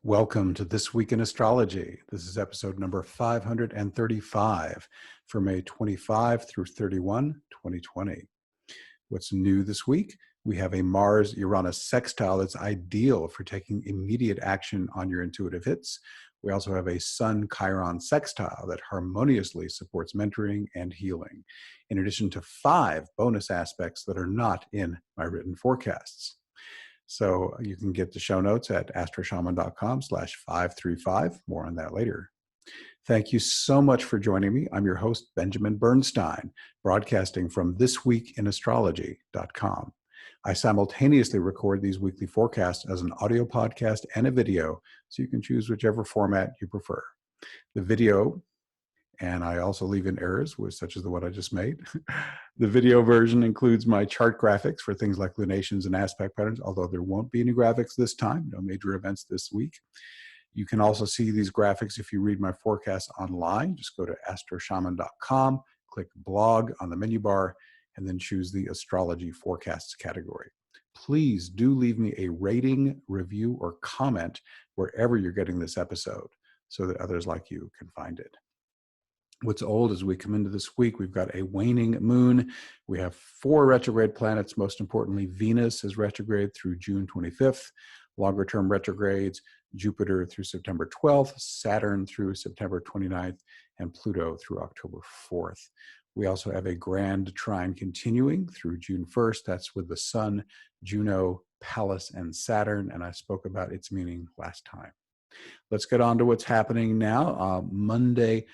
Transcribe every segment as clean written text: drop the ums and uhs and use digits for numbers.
Welcome to This Week in Astrology. This is episode number 535 for May 25 through 31, 2020. What's new this week? We have a Mars-Uranus sextile that's ideal for taking immediate action on your intuitive hits. We also have a Sun-Chiron sextile that harmoniously supports mentoring and healing, in addition to 5 bonus aspects that are not in my written forecasts. So you can get the show notes at astroshaman.com/535. More on that later. Thank you so much for joining me. I'm your host, Benjamin Bernstein, broadcasting from thisweekinastrology.com. I simultaneously record these weekly forecasts as an audio podcast and a video, so you can choose whichever format you prefer. The video, and I also leave in errors, such as the one I just made. The video version includes my chart graphics for things like lunations and aspect patterns, although there won't be any graphics this time, no major events this week. You can also see these graphics if you read my forecast online. Just go to astroshaman.com, click blog on the menu bar, and then choose the astrology forecasts category. Please do leave me a rating, review, or comment wherever you're getting this episode so that others like you can find it. What's old as we come into this week, we've got a waning moon. We have 4 retrograde planets. Most importantly, Venus is retrograde through June 25th. Longer term retrogrades, Jupiter through September 12th, Saturn through September 29th, and Pluto through October 4th. We also have a grand trine continuing through June 1st. That's with the Sun, Juno, Pallas, and Saturn, and I spoke about its meaning last time. Let's get on to what's happening now. Monday,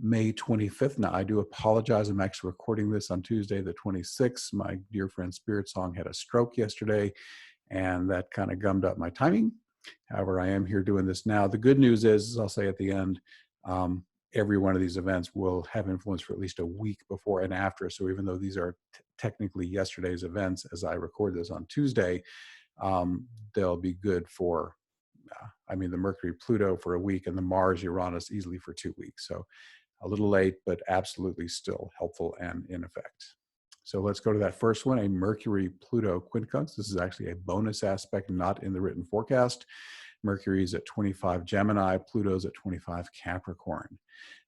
May 25th. Now, I do apologize. I'm actually recording this on Tuesday, the 26th. My dear friend Spirit Song had a stroke yesterday, and that kind of gummed up my timing. However, I am here doing this now. The good news is, as I'll say at the end, every one of these events will have influence for at least a week before and after. So even though these are technically yesterday's events, as I record this on Tuesday, they'll be good for, the Mercury-Pluto for a week and the Mars-Uranus easily for 2 weeks. So a little late, but absolutely still helpful and in effect. So let's go to that first one, a Mercury-Pluto quincunx. This is actually a bonus aspect, not in the written forecast. Mercury is at 25 Gemini, Pluto's at 25 Capricorn.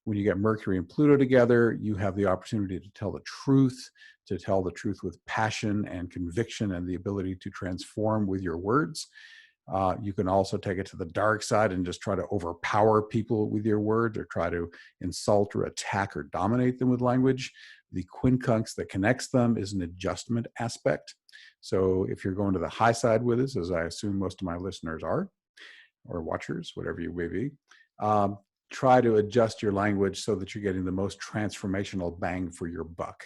When you get Mercury and Pluto together, you have the opportunity to tell the truth with passion and conviction and the ability to transform with your words. You can also take it to the dark side and just try to overpower people with your words or try to insult or attack or dominate them with language. The quincunx that connects them is an adjustment aspect. So if you're going to the high side with this, as I assume most of my listeners are, or watchers, whatever you may be, try to adjust your language so that you're getting the most transformational bang for your buck.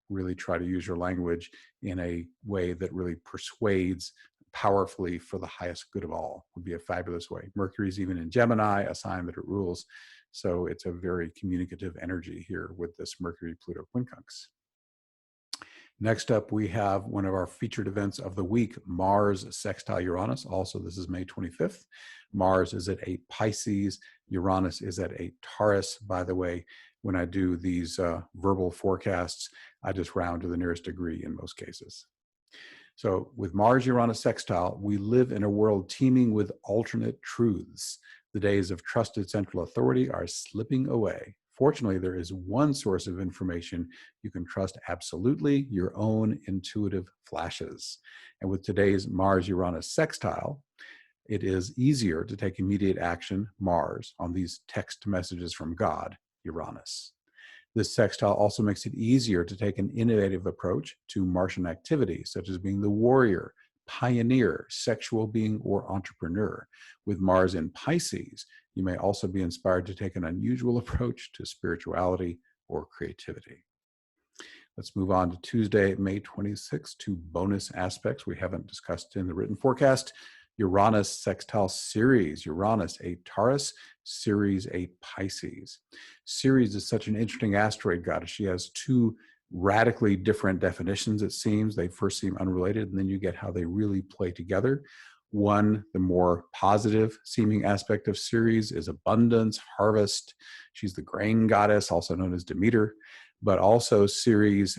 Really try to use your language in a way that really persuades powerfully for the highest good of all. Would be a fabulous way. Mercury's even in Gemini, a sign that it rules. So it's a very communicative energy here with this Mercury-Pluto quincunx. Next up, we have one of our featured events of the week, Mars sextile Uranus. Also, this is May 25th. Mars is at 8 Pisces. Uranus is at 8 Taurus. By the way, when I do these verbal forecasts, I just round to the nearest degree in most cases. So with Mars-Uranus sextile, we live in a world teeming with alternate truths. The days of trusted central authority are slipping away. Fortunately, there is one source of information you can trust absolutely, your own intuitive flashes. And with today's Mars-Uranus sextile, it is easier to take immediate action, Mars, on these text messages from God, Uranus. This sextile also makes it easier to take an innovative approach to Martian activity, such as being the warrior, pioneer, sexual being, or entrepreneur. With Mars in Pisces, you may also be inspired to take an unusual approach to spirituality or creativity. Let's move on to Tuesday, May 26th, 2 bonus aspects we haven't discussed in the written forecast. Uranus sextile Ceres, Uranus 8 Taurus, Ceres 8 Pisces. Ceres is such an interesting asteroid goddess. She has 2 radically different definitions, it seems. They first seem unrelated, and then you get how they really play together. One, the more positive seeming aspect of Ceres is abundance, harvest. She's the grain goddess, also known as Demeter. But also Ceres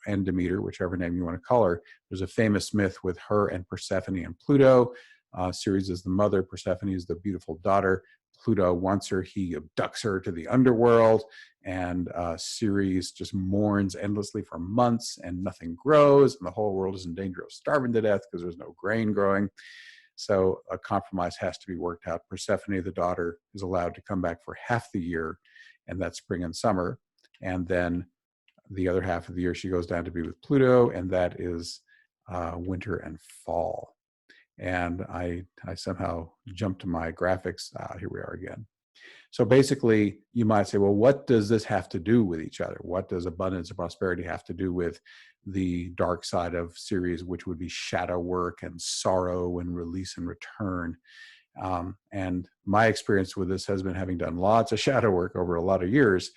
and Demeter, whichever name you want to call her. There's a famous myth with her and Persephone and Pluto. Ceres is the mother, Persephone is the beautiful daughter. Pluto wants her, he abducts her to the underworld, and Ceres just mourns endlessly for months, and nothing grows, and the whole world is in danger of starving to death because there's no grain growing. So a compromise has to be worked out. Persephone, the daughter, is allowed to come back for half the year, and that's spring and summer. And then the other half of the year, she goes down to be with Pluto, and that is winter and fall. And I somehow jumped to my graphics. Here we are again. So basically, you might say, well, what does this have to do with each other? What does abundance and prosperity have to do with the dark side of Ceres, which would be shadow work and sorrow and release and return? And my experience with this has been, having done lots of shadow work over a lot of years,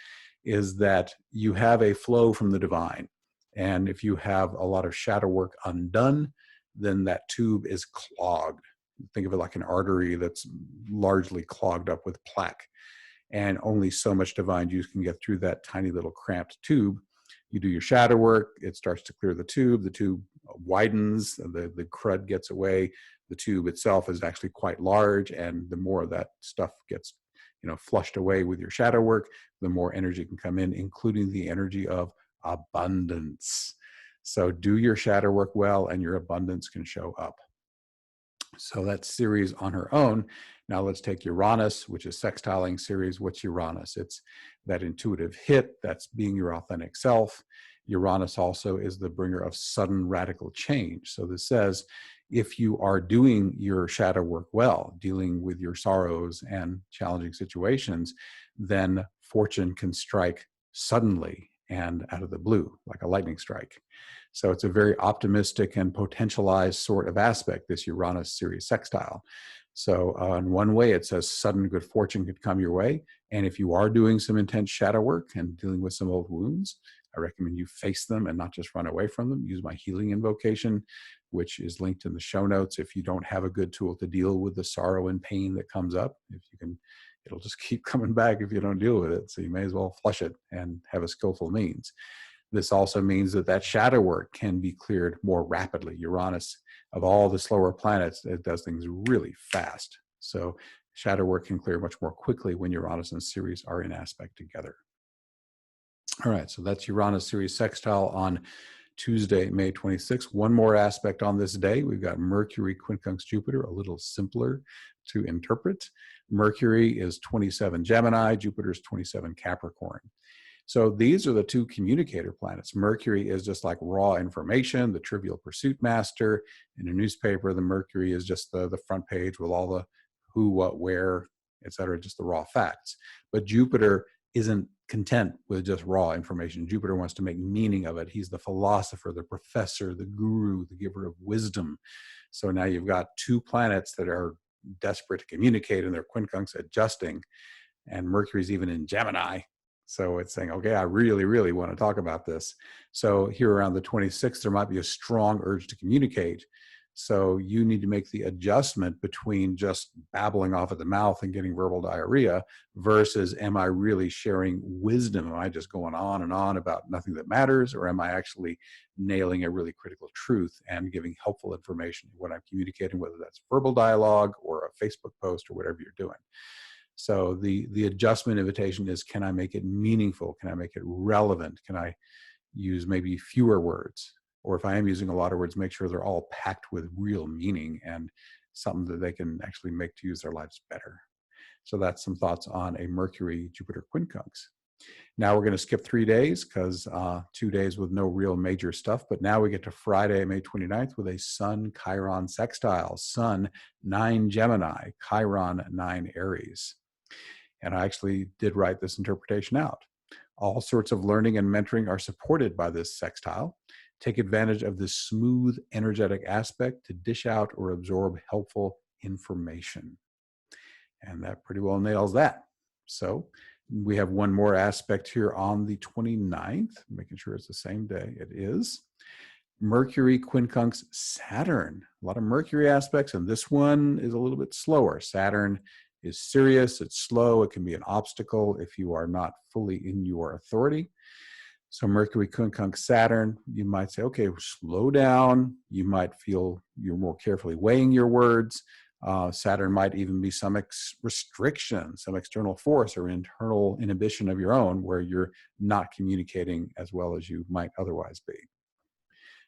is that you have a flow from the divine. And if you have a lot of shadow work undone, then that tube is clogged. Think of it like an artery that's largely clogged up with plaque. And only so much divine juice can get through that tiny little cramped tube. You do your shadow work, it starts to clear the tube widens, the crud gets away, the tube itself is actually quite large, and the more that stuff gets flushed away with your shadow work, the more energy can come in, including the energy of abundance. So do your shadow work well, and your abundance can show up. So that's Ceres on her own. Now let's take Uranus, which is sextiling Ceres. What's Uranus? It's that intuitive hit, that's being your authentic self. Uranus also is the bringer of sudden radical change. So this says, if you are doing your shadow work well, dealing with your sorrows and challenging situations, then fortune can strike suddenly and out of the blue, like a lightning strike. So it's a very optimistic and potentialized sort of aspect, this Uranus-Ceres sextile. So in one way, it says sudden good fortune could come your way. And if you are doing some intense shadow work and dealing with some old wounds, I recommend you face them and not just run away from them. Use my healing invocation, which is linked in the show notes. If you don't have a good tool to deal with the sorrow and pain that comes up, if you can, it'll just keep coming back if you don't deal with it. So you may as well flush it and have a skillful means. This also means that that shadow work can be cleared more rapidly. Uranus, of all the slower planets, it does things really fast. So shadow work can clear much more quickly when Uranus and Ceres are in aspect together. All right, so that's Uranus-Ceres sextile on Tuesday, May 26th. One more aspect on this day. We've got Mercury quincunx Jupiter, a little simpler to interpret. Mercury is 27 Gemini, Jupiter is 27 Capricorn. So these are the two communicator planets. Mercury is just like raw information, the trivial pursuit master. In a newspaper, the Mercury is just the front page with all the who, what, where, etc., just the raw facts. But Jupiter isn't content with just raw information. Jupiter wants to make meaning of it. He's the philosopher, the professor, the guru, the giver of wisdom. So now you've got two planets that are desperate to communicate, and their quincunx adjusting. And Mercury's even in Gemini. So it's saying, okay, I really, really want to talk about this. So here around the 26th, there might be a strong urge to communicate. So you need to make the adjustment between just babbling off at the mouth and getting verbal diarrhea versus, am I really sharing wisdom? Am I just going on and on about nothing that matters? Or am I actually nailing a really critical truth and giving helpful information when I'm communicating, whether that's verbal dialogue or a Facebook post or whatever you're doing? So the adjustment invitation is, can I make it meaningful? Can I make it relevant? Can I use maybe fewer words? Or if I am using a lot of words, make sure they're all packed with real meaning and something that they can actually make to use their lives better. So that's some thoughts on a Mercury-Jupiter quincunx. Now we're going to skip 3 days because 2 days with no real major stuff. But now we get to Friday, May 29th with a Sun-Chiron sextile. Sun, 9 Gemini, Chiron, 9 Aries. And I actually did write this interpretation out. All sorts of learning and mentoring are supported by this sextile. Take advantage of this smooth, energetic aspect to dish out or absorb helpful information. And that pretty well nails that. So we have one more aspect here on the 29th, making sure it's the same day. It is Mercury quincunx Saturn. A lot of Mercury aspects, and this one is a little bit slower. Saturn is serious, it's slow, it can be an obstacle if you are not fully in your authority. So Mercury quincunx Saturn, you might say, okay, slow down. You might feel you're more carefully weighing your words. Saturn might even be some restriction, some external force or internal inhibition of your own where you're not communicating as well as you might otherwise be.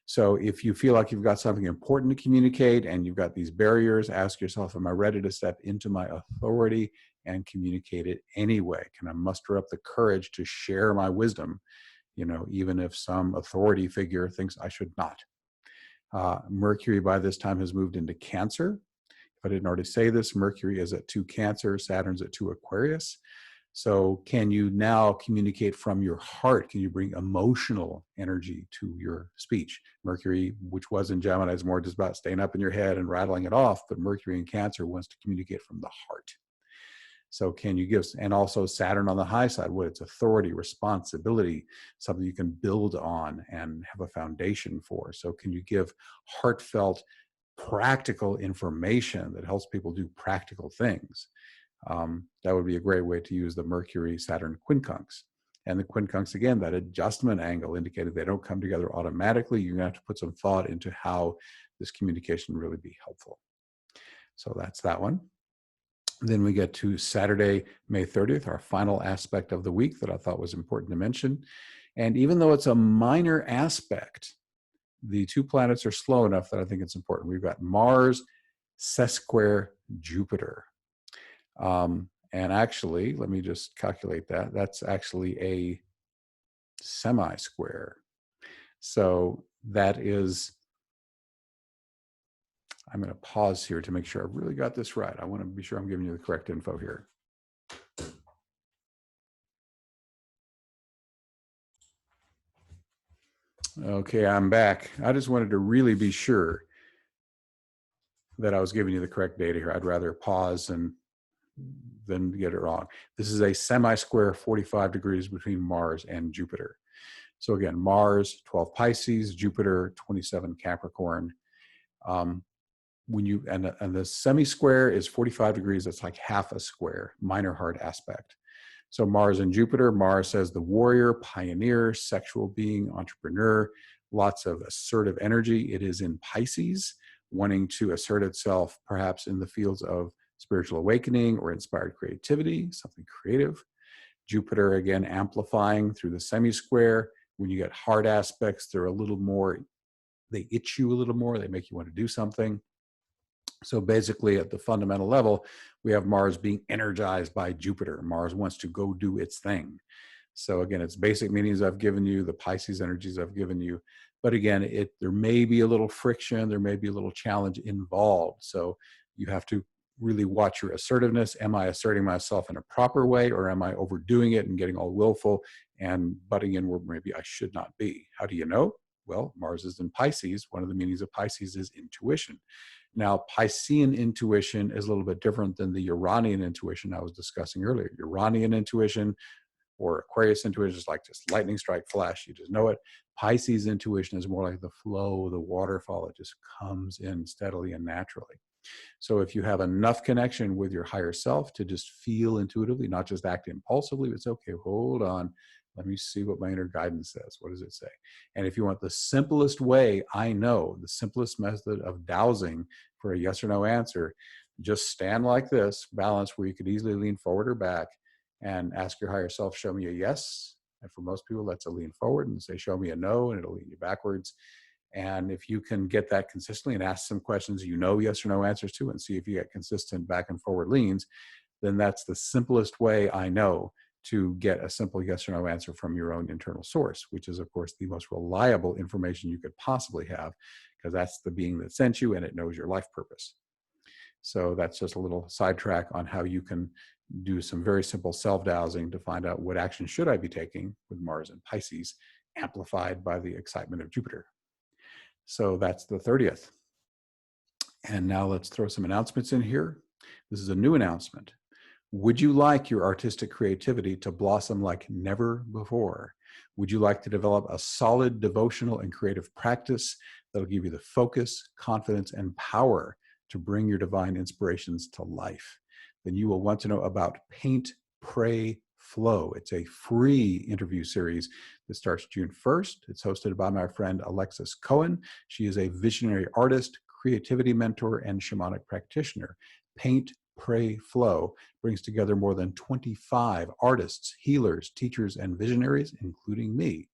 So if you feel like you've got something important to communicate and you've got these barriers, ask yourself, am I ready to step into my authority and communicate it anyway? Can I muster up the courage to share my wisdom, even if some authority figure thinks I should not? Mercury by this time has moved into Cancer. If I didn't already say this, Mercury is at 2 Cancer, Saturn's at 2 Aquarius. So can you now communicate from your heart? Can you bring emotional energy to your speech? Mercury, which was in Gemini, is more just about staying up in your head and rattling it off, but Mercury in Cancer wants to communicate from the heart. So can you give, and also Saturn on the high side, what it's authority, responsibility, something you can build on and have a foundation for. So can you give heartfelt, practical information that helps people do practical things? That would be a great way to use the Mercury-Saturn quincunx. And the quincunx, again, that adjustment angle indicated they don't come together automatically. You're going to have to put some thought into how this communication really be helpful. So that's that one. Then we get to Saturday, May 30th, our final aspect of the week that I thought was important to mention. And even though it's a minor aspect, the 2 planets are slow enough that I think it's important. We've got Mars sesquare Jupiter. And actually, let me just calculate that. That's actually a semi-square. So that is, I'm going to pause here to make sure I've really got this right. I want to be sure I'm giving you the correct info here. Okay, I'm back. I just wanted to really be sure that I was giving you the correct data here. I'd rather pause and then get it wrong. This is a semi-square 45 degrees between Mars and Jupiter. So again, Mars, 12 Pisces, Jupiter, 27 Capricorn. When you, and the semi-square is 45 degrees, that's like half a square, minor hard aspect. So Mars and Jupiter, Mars says the warrior, pioneer, sexual being, entrepreneur, lots of assertive energy. It is in Pisces, wanting to assert itself perhaps in the fields of spiritual awakening or inspired creativity, something creative. Jupiter, again, amplifying through the semi-square. When you get hard aspects, they're a little more, they itch you a little more, they make you want to do something. So basically at the fundamental level, we have Mars being energized by Jupiter. Mars wants to go do its thing. So again, it's basic meanings I've given you, the Pisces energies I've given you. But again, there may be a little friction, there may be a little challenge involved. So you have to really watch your assertiveness. Am I asserting myself in a proper way, or am I overdoing it and getting all willful and butting in where maybe I should not be? How do you know? Well, Mars is in Pisces. One of the meanings of Pisces is intuition. Now, Piscean intuition is a little bit different than the Uranian intuition I was discussing earlier. Uranian intuition or Aquarius intuition is like just lightning strike flash, you just know it. Pisces intuition is more like the flow, the waterfall. It just comes in steadily and naturally. So if you have enough connection with your higher self to just feel intuitively, not just act impulsively, it's okay, hold on, let me see what my inner guidance says. What does it say? And if you want the simplest way, I know, the simplest method of dowsing for a yes or no answer, just stand like this, balance where you could easily lean forward or back and ask your higher self, show me a yes. And for most people, that's a lean forward, and say, show me a no, and it'll lean you backwards. And if you can get that consistently and ask some questions you know yes or no answers to and see if you get consistent back and forward leans, then that's the simplest way I know to get a simple yes or no answer from your own internal source, which is, of course, the most reliable information you could possibly have, because that's the being that sent you and it knows your life purpose. So that's just a little sidetrack on how you can do some very simple self-dowsing to find out what action should I be taking with Mars and Pisces, amplified by the excitement of Jupiter. So that's the 30th. And now let's throw some announcements in here. This is a new announcement. Would you like your artistic creativity to blossom like never before? Would you like to develop a solid devotional and creative practice that'll give you the focus, confidence, and power to bring your divine inspirations to life? Then you will want to know about Paint, Pray, Flow. It's a free interview series that starts June 1st. It's hosted by my friend Alexis Cohen. She is a visionary artist, creativity mentor, and shamanic practitioner. Paint, Pray, Flow brings together more than 25 artists, healers, teachers, and visionaries, including me.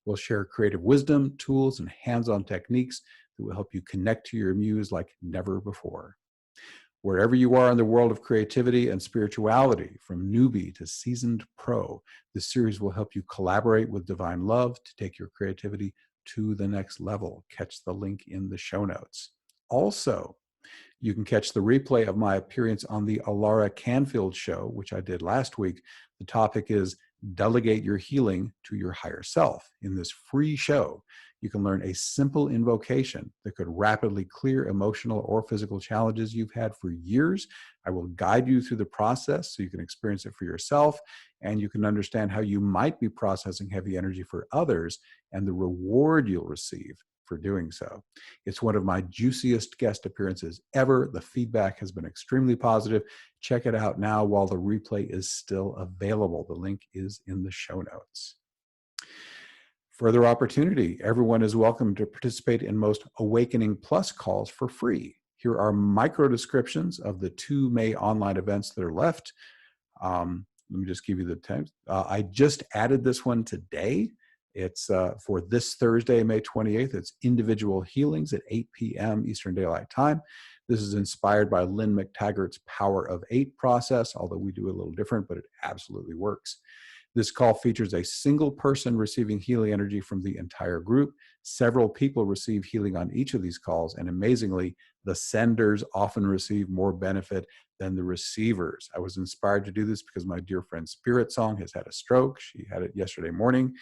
We'll share creative wisdom, tools, and hands-on techniques that will help you connect to your muse like never before. Wherever you are in the world of creativity and spirituality, from newbie to seasoned pro, this series will help you collaborate with divine love to take your creativity to the next level. Catch the link in the show notes. Also, you can catch the replay of my appearance on the Alara Canfield show, which I did last week. The topic is Delegate Your Healing to Your Higher Self. In this free show, you can learn a simple invocation that could rapidly clear emotional or physical challenges you've had for years. I will guide you through the process so you can experience it for yourself, and you can understand how you might be processing heavy energy for others and the reward you'll receive for doing so. It's one of my juiciest guest appearances ever. The feedback has been extremely positive. Check it out now while the replay is still available. The link is in the show notes. Further opportunity. Everyone is welcome to participate in most Awakening Plus calls for free. Here are micro descriptions of the 2 May online events that are left. Let me just give you the time. I just added this one today. It's for this Thursday, May 28th. It's Individual Healings at 8 p.m. Eastern Daylight Time. This is inspired by Lynn McTaggart's Power of 8 process, although we do a little different, but it absolutely works. This call features a single person receiving healing energy from the entire group. Several people receive healing on each of these calls, and amazingly, the senders often receive more benefit than the receivers. I was inspired to do this because my dear friend Spirit Song has had a stroke. She had it yesterday morning.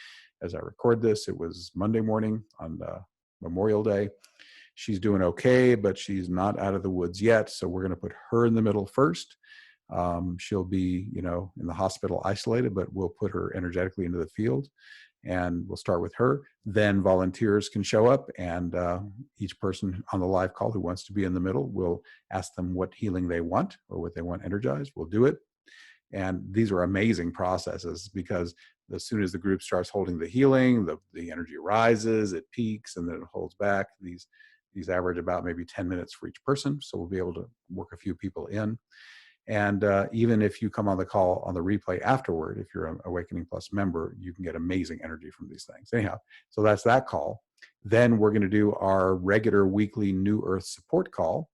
As I record this, it was Monday morning on Memorial Day. She's doing okay, but she's not out of the woods yet, so we're going to put her in the middle first. She'll be, in the hospital isolated, but we'll put her energetically into the field, and we'll start with her. Then volunteers can show up, and each person on the live call who wants to be in the middle, we'll ask them what healing they want or what they want energized. We'll do it. And these are amazing processes because as soon as the group starts holding the healing, the energy rises, it peaks, and then it holds back. These average about maybe 10 minutes for each person. So we'll be able to work a few people in. And even if you come on the call on the replay afterward, if you're an Awakening Plus member, you can get amazing energy from these things. Anyhow, so that's that call. Then we're going to do our regular weekly New Earth support call.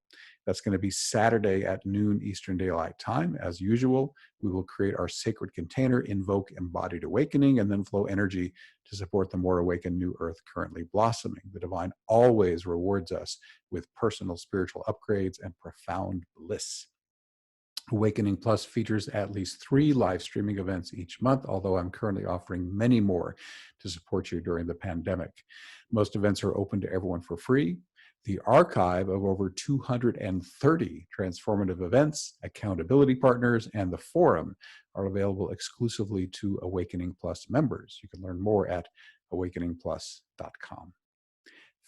That's going to be Saturday at noon Eastern Daylight Time. As usual, we will create our sacred container, invoke embodied awakening, and then flow energy to support the more awakened new earth currently blossoming. The divine always rewards us with personal spiritual upgrades and profound bliss. Awakening Plus features at least 3 live streaming events each month, although I'm currently offering many more to support you during the pandemic. Most events are open to everyone for free. The archive of over 230 transformative events, accountability partners, and the forum are available exclusively to Awakening Plus members. You can learn more at awakeningplus.com.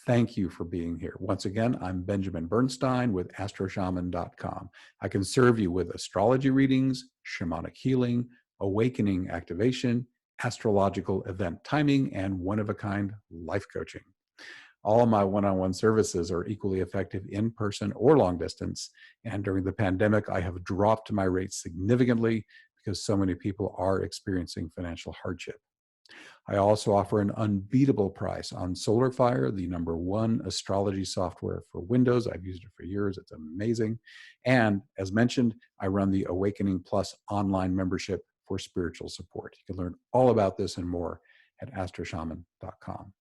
Thank you for being here. Once again, I'm Benjamin Bernstein with astroshaman.com. I can serve you with astrology readings, shamanic healing, awakening activation, astrological event timing, and one-of-a-kind life coaching. All of my one-on-one services are equally effective in person or long distance. And during the pandemic, I have dropped my rates significantly because so many people are experiencing financial hardship. I also offer an unbeatable price on SolarFire, the #1 astrology software for Windows. I've used it for years. It's amazing. And as mentioned, I run the Awakening Plus online membership for spiritual support. You can learn all about this and more at astroshaman.com.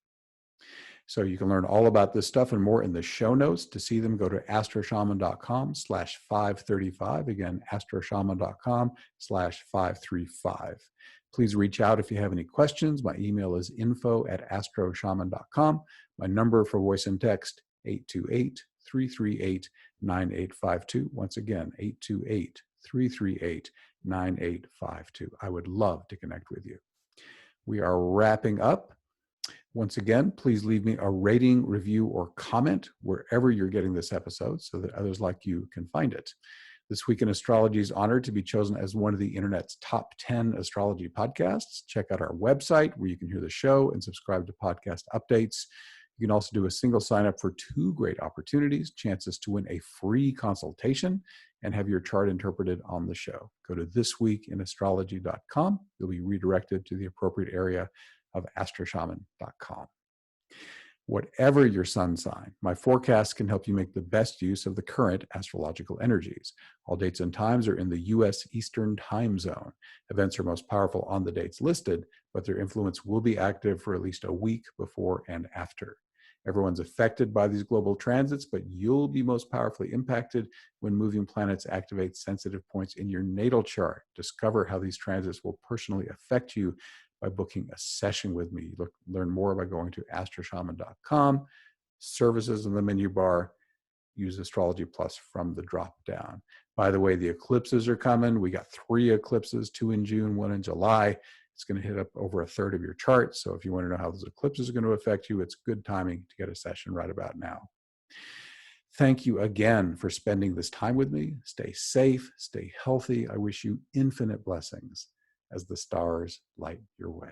So you can learn all about this stuff and more in the show notes. To see them, go to astroshaman.com/535. Again, astroshaman.com/535. Please reach out if you have any questions. My email is info@astroshaman.com. My number for voice and text, 828-338-9852. Once again, 828-338-9852. I would love to connect with you. We are wrapping up. Once again, please leave me a rating, review, or comment wherever you're getting this episode so that others like you can find it. This Week in Astrology is honored to be chosen as one of the internet's top 10 astrology podcasts. Check out our website where you can hear the show and subscribe to podcast updates. You can also do a single sign up for 2 great opportunities, chances to win a free consultation and have your chart interpreted on the show. Go to thisweekinastrology.com. You'll be redirected to the appropriate area of astroshaman.com. Whatever your sun sign, my forecast can help you make the best use of the current astrological energies. All dates and times are in the U.S. Eastern Time Zone. Events are most powerful on the dates listed, but their influence will be active for at least a week before and after. Everyone's affected by these global transits, but you'll be most powerfully impacted when moving planets activate sensitive points in your natal chart. Discover how these transits will personally affect you by booking a session with me. Learn more by going to astroshaman.com. Services in the menu bar. Use Astrology Plus from the drop down. By the way, the eclipses are coming. We got 3 eclipses, 2 in June, 1 in July. It's going to hit up over a third of your chart. So if you want to know how those eclipses are going to affect you, it's good timing to get a session right about now. Thank you again for spending this time with me. Stay safe, stay healthy. I wish you infinite blessings as the stars light your way.